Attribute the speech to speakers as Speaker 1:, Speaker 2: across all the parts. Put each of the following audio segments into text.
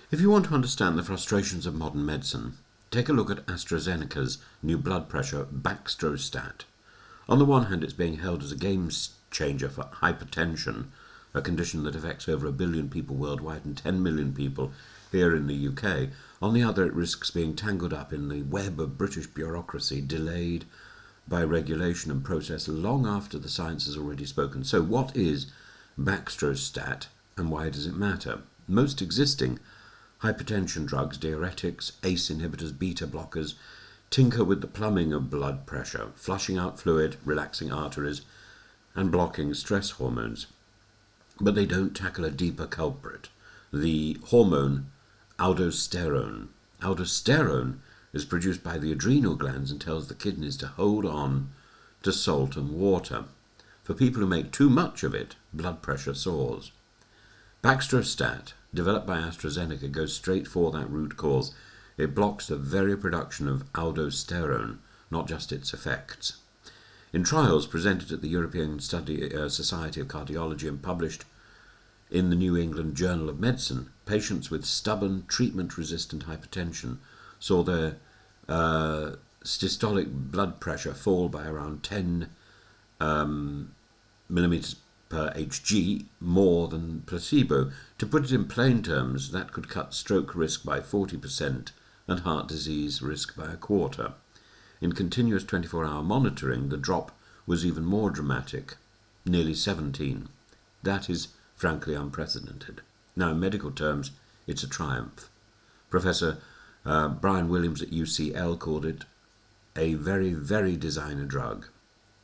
Speaker 1: If you want to understand the frustrations of modern medicine, take a look at AstraZeneca's new blood pressure Baxdrostat. On the one hand, it's being held as a game changer for hypertension, a condition that affects over 1 billion people worldwide and 10 million people here in the UK. On the other, it risks being tangled up in the web of British bureaucracy, delayed by regulation and process long after the science has already spoken. So what is Baxdrostat and why does it matter? Most existing hypertension drugs, diuretics, ACE inhibitors, beta blockers, tinker with the plumbing of blood pressure, flushing out fluid, relaxing arteries, and blocking stress hormones. But they don't tackle a deeper culprit, the hormone aldosterone. Aldosterone is produced by the adrenal glands and tells the kidneys to hold on to salt and water. For people who make too much of it, blood pressure soars. Baxdrostat, developed by AstraZeneca, goes straight for that root cause. It blocks the very production of aldosterone, not just its effects. In trials presented at the European Society of Cardiology and published in the New England Journal of Medicine, patients with stubborn treatment-resistant hypertension saw their systolic blood pressure fall by around 10 millimeters per Hg more than placebo. To put it in plain terms, that could cut stroke risk by 40% and heart disease risk by a quarter. In continuous 24-hour monitoring, the drop was even more dramatic, nearly 17. That is frankly unprecedented. Now, in medical terms, it's a triumph. Professor Brian Williams at UCL called it a very, very designer drug,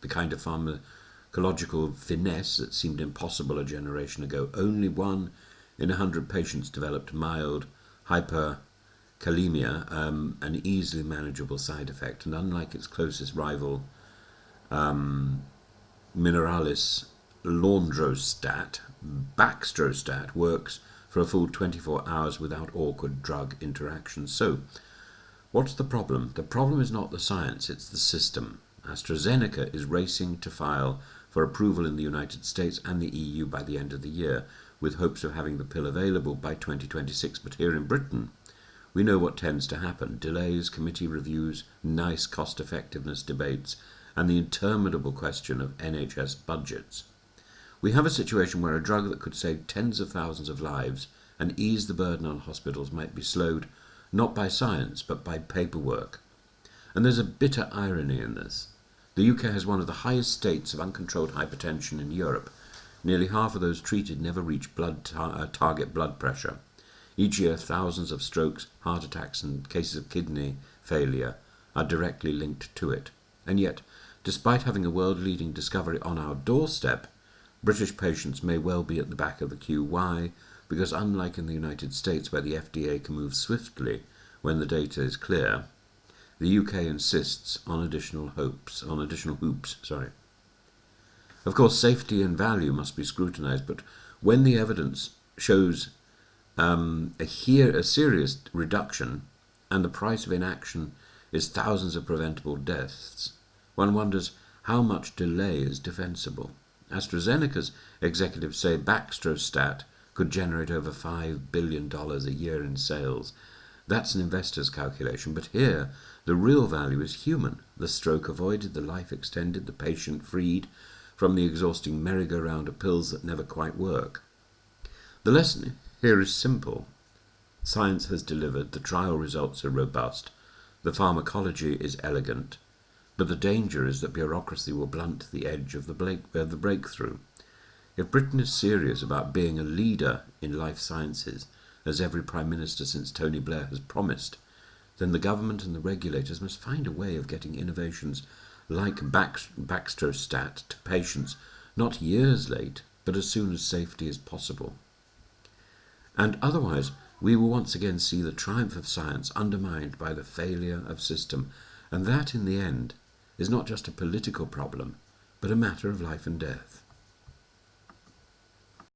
Speaker 1: the kind of pharmacological finesse that seemed impossible a generation ago. Only 1 in 100 patients developed mild hyperkalemia, an easily manageable side effect, and unlike its closest rival, Mineralis Laundrostat, Baxdrostat works for a full 24 hours without awkward drug interactions. So, what's the problem? The problem is not the science, it's the system. AstraZeneca is racing to file for approval in the United States and the EU by the end of the year, with hopes of having the pill available by 2026. But here in Britain, we know what tends to happen: delays, committee reviews, nice cost-effectiveness debates, and the interminable question of NHS budgets. We have a situation where a drug that could save tens of thousands of lives and ease the burden on hospitals might be slowed not by science but by paperwork. And there's a bitter irony in this. The UK has one of the highest states of uncontrolled hypertension in Europe. Nearly half of those treated never reach target blood pressure. Each year, thousands of strokes, heart attacks, and cases of kidney failure are directly linked to it. And yet, despite having a world-leading discovery on our doorstep, British patients may well be at the back of the queue. Why? Because unlike in the United States, where the FDA can move swiftly when the data is clear, the UK insists on additional hoops. Of course, safety and value must be scrutinised, but when the evidence shows a serious reduction and the price of inaction is thousands of preventable deaths, one wonders how much delay is defensible. AstraZeneca's executives say Baxdrostat could generate over $5 billion a year in sales. That's an investor's calculation, but here the real value is human. The stroke avoided, the life extended, the patient freed from the exhausting merry-go-round of pills that never quite work. The lesson here is simple. Science has delivered, the trial results are robust, the pharmacology is elegant, but the danger is that bureaucracy will blunt the edge of the breakthrough. If Britain is serious about being a leader in life sciences, as every Prime Minister since Tony Blair has promised, then the government and the regulators must find a way of getting innovations like Baxdrostat to patients, not years late, but as soon as safety is possible. And otherwise, we will once again see the triumph of science undermined by the failure of system, and that, in the end, is not just a political problem, but a matter of life and death.